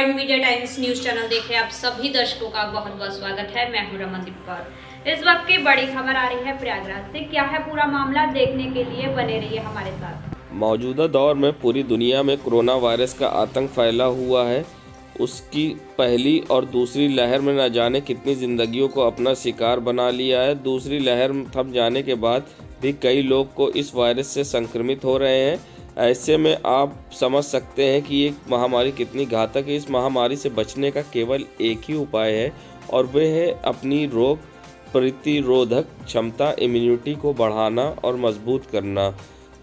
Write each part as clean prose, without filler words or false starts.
Point media times news channel देखे आप सभी दर्शकों का बहुत बहुत स्वागत है। मैं हूं रमनदीप कौर। इस वक्त की बड़ी खबर आ रही है प्रयागराज से। क्या है पूरा मामला, देखने के लिए बने रहिए हमारे साथ। मौजूदा दौर में पूरी दुनिया में कोरोना वायरस का आतंक फैला हुआ है। उसकी पहली और दूसरी लहर में न जाने कितनी जिंदगियों को अपना शिकार बना लिया है। दूसरी लहर थम जाने के बाद भी कई लोग को इस वायरस से संक्रमित हो रहे हैं। ऐसे में आप समझ सकते हैं कि ये महामारी कितनी घातक है। इस महामारी से बचने का केवल एक ही उपाय है और वह है अपनी रोग प्रतिरोधक क्षमता, इम्यूनिटी को बढ़ाना और मजबूत करना।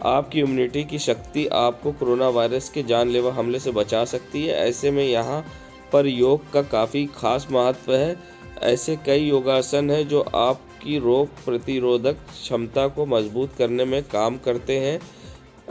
आपकी इम्यूनिटी की शक्ति आपको कोरोना वायरस के जानलेवा हमले से बचा सकती है। ऐसे में यहाँ पर योग का काफ़ी खास महत्व है। ऐसे कई योगासन हैं जो आपकी रोग प्रतिरोधक क्षमता को मजबूत करने में काम करते हैं।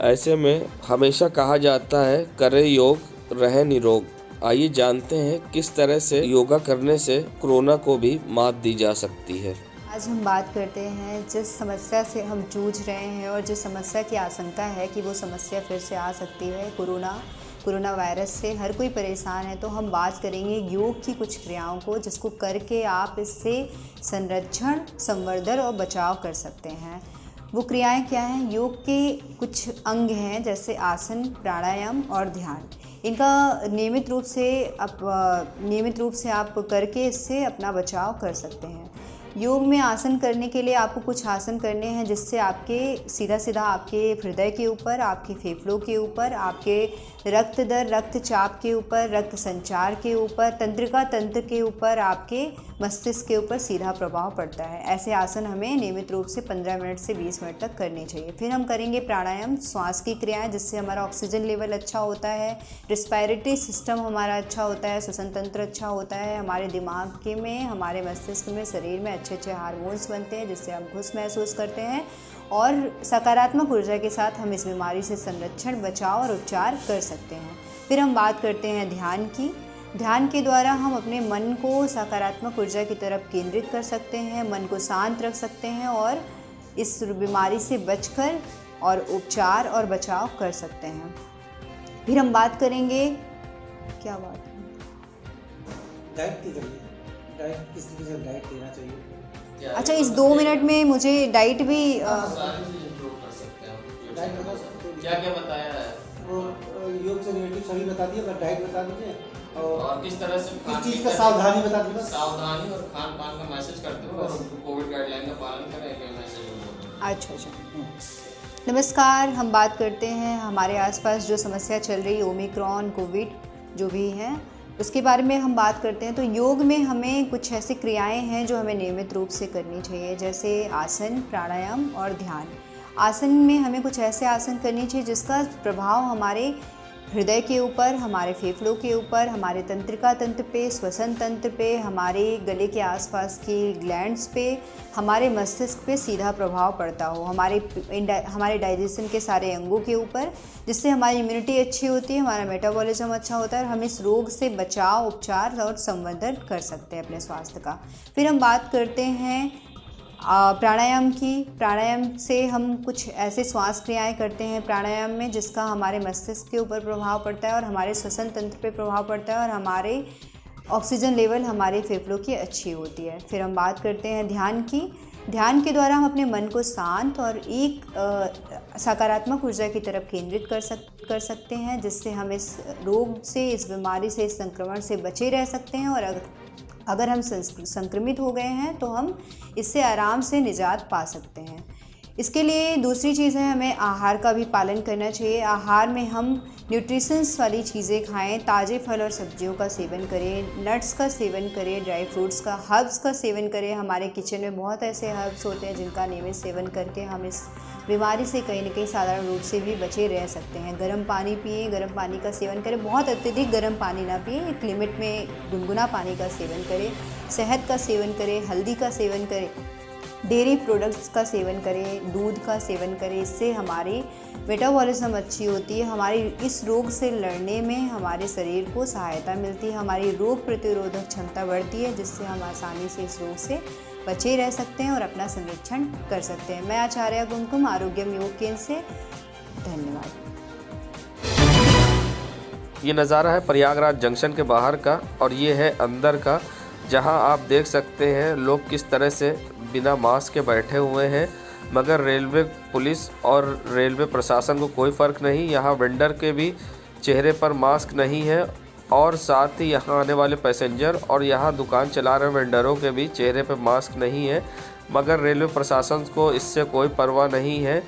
ऐसे में हमेशा कहा जाता है, करें योग रहें निरोग। आइए जानते हैं किस तरह से योगा करने से कोरोना को भी मात दी जा सकती है। आज हम बात करते हैं जिस समस्या से हम जूझ रहे हैं और जिस समस्या की आशंका है कि वो समस्या फिर से आ सकती है, कोरोना वायरस से हर कोई परेशान है। तो हम बात करेंगे योग की कुछ क्रियाओं को, जिसको करके आप इससे संरक्षण, संवर्धन और बचाव कर सकते हैं। वो क्रियाएं क्या हैं? योग के कुछ अंग हैं जैसे आसन, प्राणायाम और ध्यान। इनका नियमित रूप से आप करके इससे अपना बचाव कर सकते हैं। योग में आसन करने के लिए आपको कुछ आसन करने हैं जिससे आपके सीधा आपके हृदय के ऊपर, आपके फेफड़ों के ऊपर, आपके रक्त दर, रक्तचाप के ऊपर, रक्त संचार के ऊपर, तंत्रिका तंत्र के ऊपर, आपके मस्तिष्क के ऊपर सीधा प्रभाव पड़ता है। ऐसे आसन हमें नियमित रूप से 15 मिनट से 20 मिनट तक करने चाहिए। फिर हम करेंगे प्राणायाम, श्वास की क्रियाएं, जिससे हमारा ऑक्सीजन लेवल अच्छा होता है, रिस्पायरेटरी सिस्टम हमारा अच्छा होता है, श्वसन तंत्र अच्छा होता है, हमारे दिमाग के में, हमारे मस्तिष्क में, शरीर में अच्छे हार्मोन्स बनते हैं जिससे हम खुश महसूस करते हैं और सकारात्मक ऊर्जा के साथ हम इस बीमारी से संरक्षण, बचाव और उपचार कर सकते हैं। फिर हम बात करते हैं ध्यान की। ध्यान के द्वारा हम अपने मन को सकारात्मक ऊर्जा की तरफ केंद्रित कर सकते हैं, मन को शांत रख सकते हैं और इस बीमारी से बचकर और उपचार और बचाव कर सकते हैं। फिर हम बात करेंगे डाइट की करिए। डाइट किस तरीके से डाइट लेना चाहिए? अच्छा, इस 2 मिनट में मुझे डाइट भी डाइट क्या बताया है? योग से रिलेटेड सभी बता दिए, बस डाइट बता दीजिए और किस तरह से किस चीज़ का सावधानी बता दीजिए। सावधानी और खान पान का मैसेज करते हो और कोविड गाइडलाइन का पालन करें, ये मैसेज। अच्छा। नमस्कार, हम बात करते हैं हमारे आसपास जो समस्या चल रही है, ओमिक्रॉन, कोविड जो भी है, उसके बारे में हम बात करते हैं। तो योग में हमें कुछ ऐसी क्रियाएं हैं जो हमें नियमित रूप से करनी चाहिए, जैसे आसन, प्राणायाम और ध्यान। आसन में हमें कुछ ऐसे आसन करनी चाहिए जिसका प्रभाव हमारे हृदय के ऊपर, हमारे फेफड़ों के ऊपर, हमारे तंत्रिका तंत्र पे, श्वसन तंत्र पे, हमारे गले के आसपास की ग्लैंड्स पे, हमारे मस्तिष्क पे सीधा प्रभाव पड़ता हो, हमारे डाइजेशन के सारे अंगों के ऊपर, जिससे हमारी इम्यूनिटी अच्छी होती है, हमारा मेटाबॉलिज्म अच्छा होता है और हम इस रोग से बचाव, उपचार और संवर्धन कर सकते हैं अपने स्वास्थ्य का। फिर हम बात करते हैं प्राणायाम की। प्राणायाम से हम कुछ ऐसे श्वास क्रियाएं करते हैं प्राणायाम में जिसका हमारे मस्तिष्क के ऊपर प्रभाव पड़ता है और हमारे श्वसन तंत्र पे प्रभाव पड़ता है और हमारे ऑक्सीजन लेवल हमारे फेफड़ों की अच्छी होती है। फिर हम बात करते हैं ध्यान की। ध्यान के द्वारा हम अपने मन को शांत और एक सकारात्मक ऊर्जा की तरफ केंद्रित कर सकते हैं, जिससे हम इस रोग से, इस बीमारी से, इस संक्रमण से बचे रह सकते हैं और अगर हम संक्रमित हो गए हैं तो हम इससे आराम से निजात पा सकते हैं। इसके लिए दूसरी चीज़ है, हमें आहार का भी पालन करना चाहिए। आहार में हम न्यूट्रिशंस वाली चीज़ें खाएं, ताज़े फल और सब्जियों का सेवन करें, नट्स का सेवन करें, ड्राई फ्रूट्स का, हर्ब्स का सेवन करें। हमारे किचन में बहुत ऐसे हर्ब्स होते हैं जिनका नियमित सेवन करके हम इस बीमारी से कहीं न कहीं साधारण रूप से भी बचे रह सकते हैं। गर्म पानी पिए, गर्म पानी का सेवन करें, बहुत अत्यधिक गर्म पानी ना पिए, एक लिमिट में गुनगुना पानी का सेवन करें, शहद का सेवन करें, हल्दी का सेवन करें, डेयरी प्रोडक्ट्स का सेवन करें, दूध का सेवन करें। इससे हमारी मेटाबॉलिज्म अच्छी होती है, हमारी इस रोग से लड़ने में हमारे शरीर को सहायता मिलती है, हमारी रोग प्रतिरोधक क्षमता बढ़ती है, जिससे हम आसानी से इस रोग से बचे रह सकते हैं और अपना संरक्षण कर सकते हैं। मैं आचार्य कुमकुम, आरोग्यम योग केंद्र से। धन्यवाद। ये नज़ारा है प्रयागराज जंक्शन के बाहर का और ये है अंदर का, जहां आप देख सकते हैं लोग किस तरह से बिना मास्क के बैठे हुए हैं। मगर रेलवे पुलिस और रेलवे प्रशासन को कोई फ़र्क नहीं। यहाँ वेंडर के भी चेहरे पर मास्क नहीं है और साथ ही यहाँ आने वाले पैसेंजर और यहाँ दुकान चला रहे वेंडरों के भी चेहरे पर मास्क नहीं है। मगर रेलवे प्रशासन को इससे कोई परवाह नहीं है,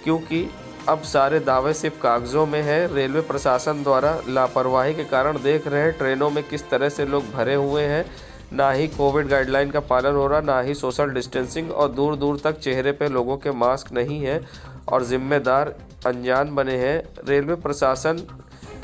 क्योंकि अब सारे दावे सिर्फ कागज़ों में है। रेलवे प्रशासन द्वारा लापरवाही के कारण देख रहे हैं ट्रेनों में किस तरह से लोग भरे हुए हैं। ना ही कोविड गाइडलाइन का पालन हो रहा, ना ही सोशल डिस्टेंसिंग, और दूर दूर तक चेहरे पे लोगों के मास्क नहीं है और ज़िम्मेदार अनजान बने हैं। रेलवे प्रशासन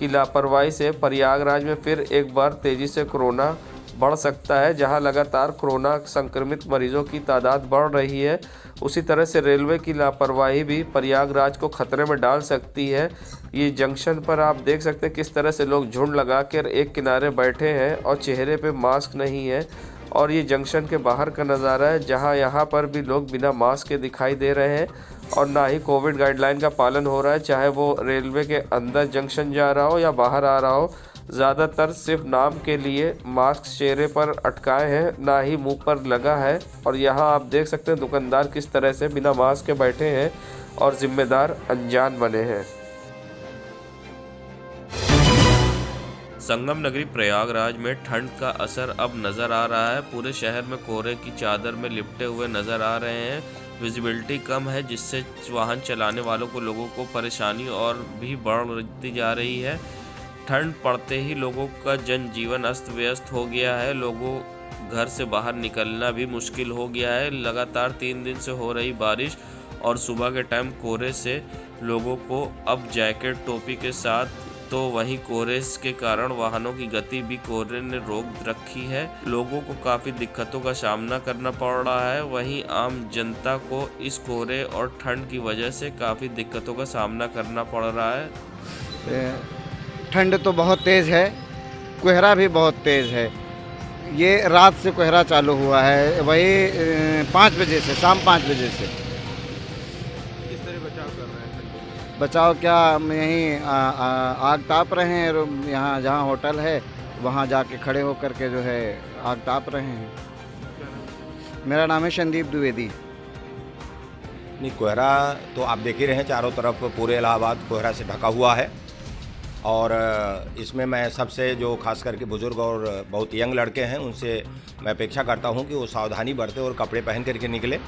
की लापरवाही से प्रयागराज में फिर एक बार तेज़ी से कोरोना बढ़ सकता है। जहां लगातार कोरोना संक्रमित मरीजों की तादाद बढ़ रही है, उसी तरह से रेलवे की लापरवाही भी प्रयागराज को खतरे में डाल सकती है। ये जंक्शन पर आप देख सकते हैं किस तरह से लोग झुंड लगाकर एक किनारे बैठे हैं और चेहरे पे मास्क नहीं है। और ये जंक्शन के बाहर का नज़ारा है, जहां यहाँ पर भी लोग बिना मास्क के दिखाई दे रहे हैं और ना ही कोविड गाइडलाइन का पालन हो रहा है, चाहे वो रेलवे के अंदर जंक्शन जा रहा हो या बाहर आ रहा हो। ज़्यादातर सिर्फ नाम के लिए मास्क चेहरे पर अटकाए हैं, ना ही मुंह पर लगा है। और यहाँ आप देख सकते हैं दुकानदार किस तरह से बिना मास्क के बैठे हैं और ज़िम्मेदार अनजान बने हैं। संगम नगरी प्रयागराज में ठंड का असर अब नज़र आ रहा है। पूरे शहर में कोहरे की चादर में लिपटे हुए नज़र आ रहे हैं। विजिबिलिटी कम है, जिससे वाहन चलाने वालों को लोगों को परेशानी और भी बढ़ती जा रही है। ठंड पड़ते ही लोगों का जनजीवन अस्त व्यस्त हो गया है। लोगों घर से बाहर निकलना भी मुश्किल हो गया है। लगातार 3 दिन से हो रही बारिश और सुबह के टाइम कोहरे से लोगों को अब जैकेट टोपी के साथ, तो वहीं कोहरे के कारण वाहनों की गति भी कोहरे ने रोक रखी है। लोगों को काफ़ी दिक्कतों का सामना करना पड़ रहा है। वहीं आम जनता को इस कोहरे और ठंड की वजह से काफ़ी दिक्कतों का सामना करना पड़ रहा है। ठंड तो बहुत तेज़ है, कोहरा भी बहुत तेज़ है। ये रात से कोहरा चालू हुआ है, वही 5 बजे से, शाम 5 बजे से। किस तरह बचाव कर रहे हैं? बचाव क्या, हम यहीं आग ताप रहे हैं। यहाँ जहाँ होटल है वहाँ जाके खड़े होकर के जो है आग ताप रहे हैं। मेरा नाम है संदीप द्विवेदी। नहीं, कोहरा तो आप देख ही रहे हैं, चारों तरफ पूरे इलाहाबाद कोहरा से ढका हुआ है। और इसमें मैं सबसे जो खास करके बुज़ुर्ग और बहुत यंग लड़के हैं उनसे मैं अपेक्षा करता हूं कि वो सावधानी बरतें और कपड़े पहन करके निकले।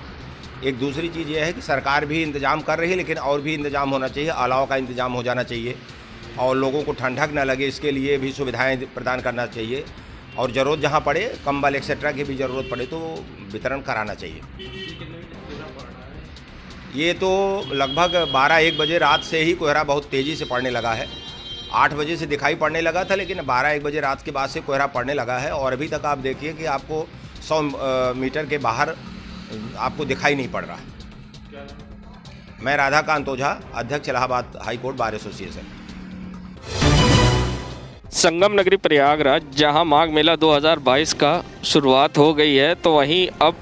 एक दूसरी चीज़ ये है कि सरकार भी इंतज़ाम कर रही है, लेकिन और भी इंतज़ाम होना चाहिए, अलाव का इंतज़ाम हो जाना चाहिए और लोगों को ठंडक न लगे इसके लिए भी सुविधाएँ प्रदान करना चाहिए। और ज़रूरत जहाँ पड़े, कंबल एक्सेट्रा की भी ज़रूरत पड़े तो वितरण कराना चाहिए। ये तो लगभग 12-1 बजे रात से ही कोहरा बहुत तेज़ी से पड़ने लगा है। 8 बजे से दिखाई पड़ने लगा था, लेकिन 12-1 बजे रात के बाद से कोहरा पड़ने लगा है और अभी तक आप देखिए कि आपको 100 मीटर के बाहर आपको दिखाई नहीं पड़ रहा है। मैं राधाकांत ओझा, अध्यक्ष Allahabad high court bar association. संगम नगरी प्रयागराज, जहां माघ मेला 2022 का शुरुआत हो गई है, तो वहीं अब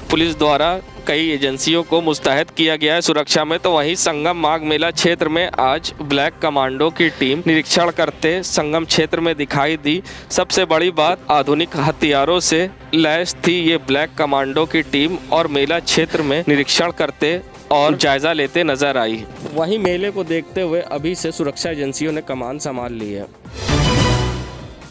पुलिस द्वारा कई एजेंसियों को मुस्तैद किया गया है सुरक्षा में। तो वहीं संगम माघ मेला क्षेत्र में आज ब्लैक कमांडो की टीम निरीक्षण करते संगम क्षेत्र में दिखाई दी। सबसे बड़ी बात, आधुनिक हथियारों से लैस थी ये ब्लैक कमांडो की टीम और मेला क्षेत्र में निरीक्षण करते और जायजा लेते नजर आई। वहीं मेले को देखते हुए अभी से सुरक्षा एजेंसियों ने कमान संभाल ली है।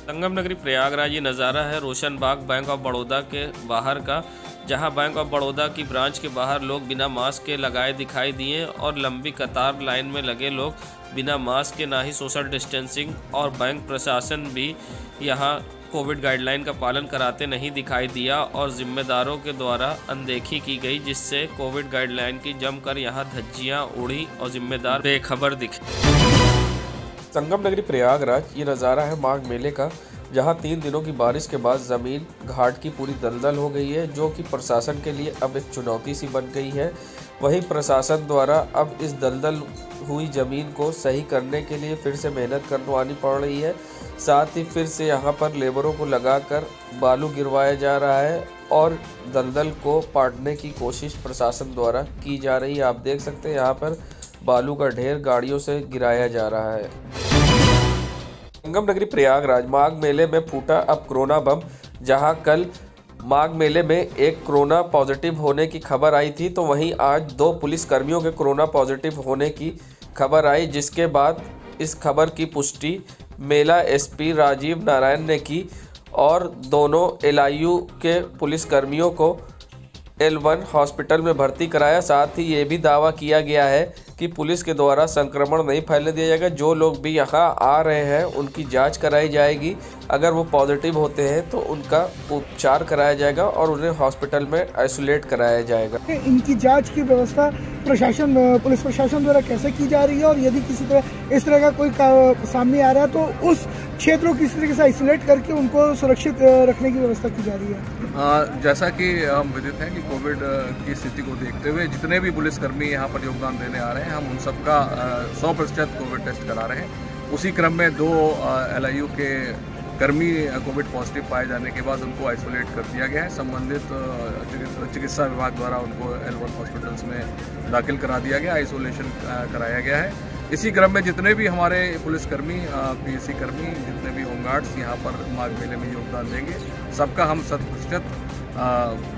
संगम नगरी प्रयागराज ये नज़ारा है रोशन बाग बैंक ऑफ बड़ौदा के बाहर का, जहां बैंक ऑफ बड़ौदा की ब्रांच के बाहर लोग बिना मास्क के लगाए दिखाई दिए और लंबी कतार लाइन में लगे लोग बिना मास्क के, ना ही सोशल डिस्टेंसिंग, और बैंक प्रशासन भी यहां कोविड गाइडलाइन का पालन कराते नहीं दिखाई दिया और जिम्मेदारों के द्वारा अनदेखी की गई, जिससे कोविड गाइडलाइन की जमकर यहां धज्जियां उड़ी और जिम्मेदार बेखबर दिखे। संगम नगरी प्रयागराज ये नज़ारा है माघ मेले का, जहां 3 दिनों की बारिश के बाद ज़मीन घाट की पूरी दलदल हो गई है, जो कि प्रशासन के लिए अब एक चुनौती सी बन गई है। वहीं प्रशासन द्वारा अब इस दलदल हुई ज़मीन को सही करने के लिए फिर से मेहनत करवानी पड़ रही है। साथ ही फिर से यहां पर लेबरों को लगाकर बालू गिरवाया जा रहा है और दलदल को पाटने की कोशिश प्रशासन द्वारा की जा रही है। आप देख सकते हैं यहाँ पर बालू का ढेर गाड़ियों से गिराया जा रहा है। संगम नगरी प्रयागराज माघ मेले में फूटा अब कोरोना बम। जहां कल माघ मेले में एक कोरोना पॉजिटिव होने की खबर आई थी, तो वहीं आज 2 पुलिस कर्मियों के कोरोना पॉजिटिव होने की खबर आई, जिसके बाद इस खबर की पुष्टि मेला एसपी राजीव नारायण ने की और दोनों LIU के पुलिस कर्मियों को L1 हॉस्पिटल में भर्ती कराया। साथ ही ये भी दावा किया गया है कि पुलिस के द्वारा संक्रमण नहीं फैलने दिया जाएगा। जो लोग भी यहाँ आ रहे हैं उनकी जांच कराई जाएगी। अगर वो पॉजिटिव होते हैं तो उनका उपचार कराया जाएगा और उन्हें हॉस्पिटल में आइसोलेट कराया जाएगा। इनकी जांच की व्यवस्था पुलिस प्रशासन द्वारा कैसे की जा रही है और यदि किसी तरह इस तरह का कोई सामने आ रहा है तो उस क्षेत्र को किस तरीके से आइसोलेट करके उनको सुरक्षित रखने की व्यवस्था की जा रही है। जैसा कि हम विदित हैं कि कोविड की स्थिति को देखते हुए जितने भी पुलिसकर्मी यहाँ पर योगदान देने आ रहे हैं, हम उन सबका 100% कोविड टेस्ट करा रहे हैं। उसी क्रम में 2 LIU के कर्मी कोविड पॉजिटिव पाए जाने के बाद उनको आइसोलेट कर दिया गया है। संबंधित चिकित्सा विभाग द्वारा उनको L1 हॉस्पिटल्स में दाखिल करा दिया गया, आइसोलेशन कराया गया है। इसी क्रम में जितने भी हमारे पुलिसकर्मी, PSC कर्मी, जितने भी होमगार्ड्स यहाँ पर माघ मेले में योगदान देंगे, सबका हम 100%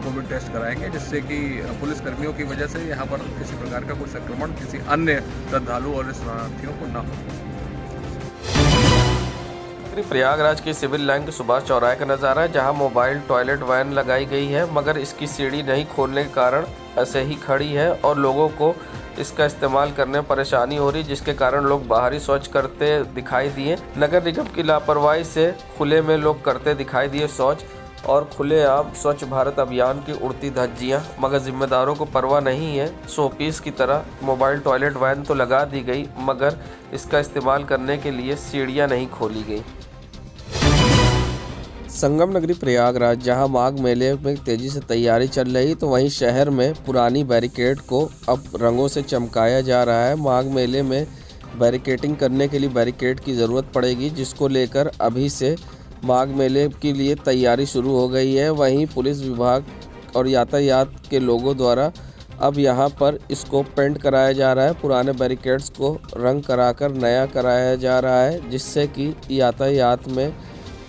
कोविड टेस्ट कराएंगे, जिससे कि पुलिसकर्मियों की वजह से यहाँ पर किसी प्रकार का कोई संक्रमण किसी अन्य श्रद्धालु और शरणार्थियों को न हो। प्रयागराज के सिविल लाइन के सुभाष चौराहे का नज़ारा है, जहां मोबाइल टॉयलेट वैन लगाई गई है, मगर इसकी सीढ़ी नहीं खोलने के कारण ऐसे ही खड़ी है और लोगों को इसका इस्तेमाल करने में परेशानी हो रही, जिसके कारण लोग बाहरी शौच करते दिखाई दिए। नगर निगम की लापरवाही से खुले में लोग करते दिखाई दिए शौच और खुलेआम स्वच्छ भारत अभियान की उड़ती धज्जियां, मगर जिम्मेदारों को परवाह नहीं है। शोपीस की तरह मोबाइल टॉयलेट वैन तो लगा दी गई, मगर इसका इस्तेमाल करने के लिए सीढ़ियां नहीं खोली गई। संगम नगरी प्रयागराज जहां माघ मेले में तेजी से तैयारी चल रही, तो वहीं शहर में पुरानी बैरिकेड को अब रंगों से चमकाया जा रहा है। माघ मेले में बैरिकेडिंग करने के लिए बैरिकेड की ज़रूरत पड़ेगी, जिसको लेकर अभी से माघ मेले के लिए तैयारी शुरू हो गई है। वहीं पुलिस विभाग और यातायात के लोगों द्वारा अब यहां पर इसको पेंट कराया जा रहा है। पुराने बैरिकेड्स को रंग कराकर नया कराया जा रहा है, जिससे कि यातायात में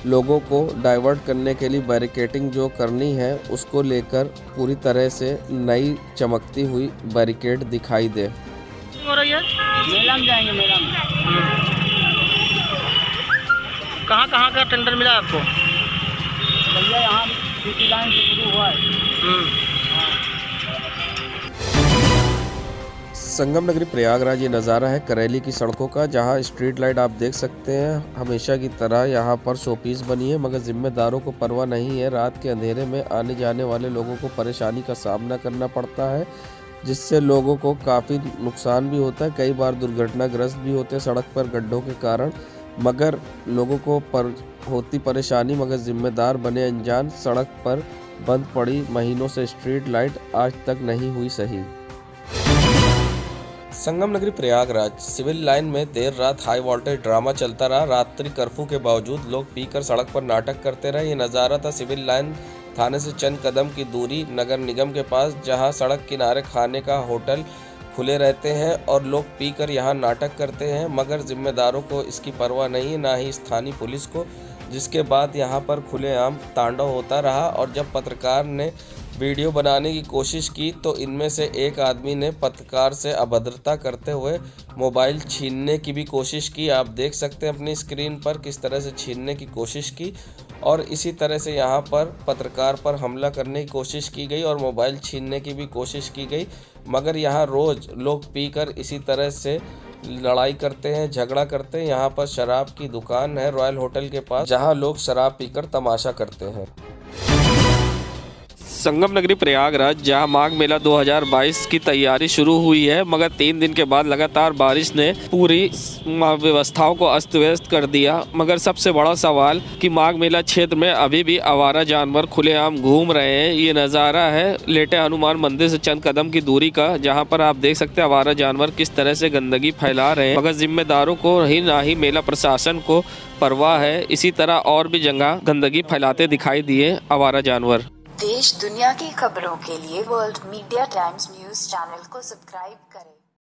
लोगों को डाइवर्ट करने के लिए बैरिकेडिंग जो करनी है उसको लेकर पूरी तरह से नई चमकती हुई बैरिकेड दिखाई दे। मेला में जाएंगे, मेला में। कहाँ का टेंडर मिला आपको? भैया यहाँ सिटी लाइन से शुरू हुआ है। संगम नगरी प्रयागराज ये नज़ारा है करेली की सड़कों का, जहां स्ट्रीट लाइट आप देख सकते हैं। हमेशा की तरह यहां पर शोपीस बनी है, मगर जिम्मेदारों को परवाह नहीं है। रात के अंधेरे में आने जाने वाले लोगों को परेशानी का सामना करना पड़ता है, जिससे लोगों को काफ़ी नुकसान भी होता है। कई बार दुर्घटनाग्रस्त भी होते हैं सड़क पर गड्ढों के कारण, मगर लोगों को होती परेशानी, मगर जिम्मेदार बने अनजान। सड़क पर बंद पड़ी महीनों से स्ट्रीट लाइट आज तक नहीं हुई सही। संगम नगरी प्रयागराज सिविल लाइन में देर रात हाई वोल्टेज ड्रामा चलता रहा। रात्रि कर्फ्यू के बावजूद लोग पीकर सड़क पर नाटक करते रहे। ये नज़ारा था सिविल लाइन थाने से चंद कदम की दूरी नगर निगम के पास, जहां सड़क किनारे खाने का होटल खुले रहते हैं और लोग पीकर यहां नाटक करते हैं, मगर जिम्मेदारों को इसकी परवाह नहीं है, ना ही स्थानीय पुलिस को। जिसके बाद यहां पर खुलेआम तांडव होता रहा और जब पत्रकार ने वीडियो बनाने की कोशिश की तो इनमें से एक आदमी ने पत्रकार से अभद्रता करते हुए मोबाइल छीनने की भी कोशिश की। आप देख सकते हैं अपनी स्क्रीन पर किस तरह से छीनने की कोशिश की और इसी तरह से यहाँ पर पत्रकार पर हमला करने की कोशिश की गई और मोबाइल छीनने की भी कोशिश की गई। मगर यहाँ रोज़ लोग पीकर इसी तरह से लड़ाई करते हैं, झगड़ा करते हैं। यहाँ पर शराब की दुकान है रॉयल होटल के पास, जहाँ लोग शराब पीकर तमाशा करते हैं। संगम नगरी प्रयागराज जहां माघ मेला 2022 की तैयारी शुरू हुई है, मगर 3 दिन के बाद लगातार बारिश ने पूरी व्यवस्थाओं को अस्त व्यस्त कर दिया। मगर सबसे बड़ा सवाल कि माघ मेला क्षेत्र में अभी भी आवारा जानवर खुलेआम घूम रहे हैं। ये नज़ारा है लेटे हनुमान मंदिर से चंद कदम की दूरी का, जहां पर आप देख सकते हैं आवारा जानवर किस तरह से गंदगी फैला रहे हैं, मगर जिम्मेदारों को ही ना ही मेला प्रशासन को परवाह है। इसी तरह और भी जगह गंदगी फैलाते दिखाई दिए आवारा जानवर। देश दुनिया की खबरों के लिए world media times news channel को सब्सक्राइब करें।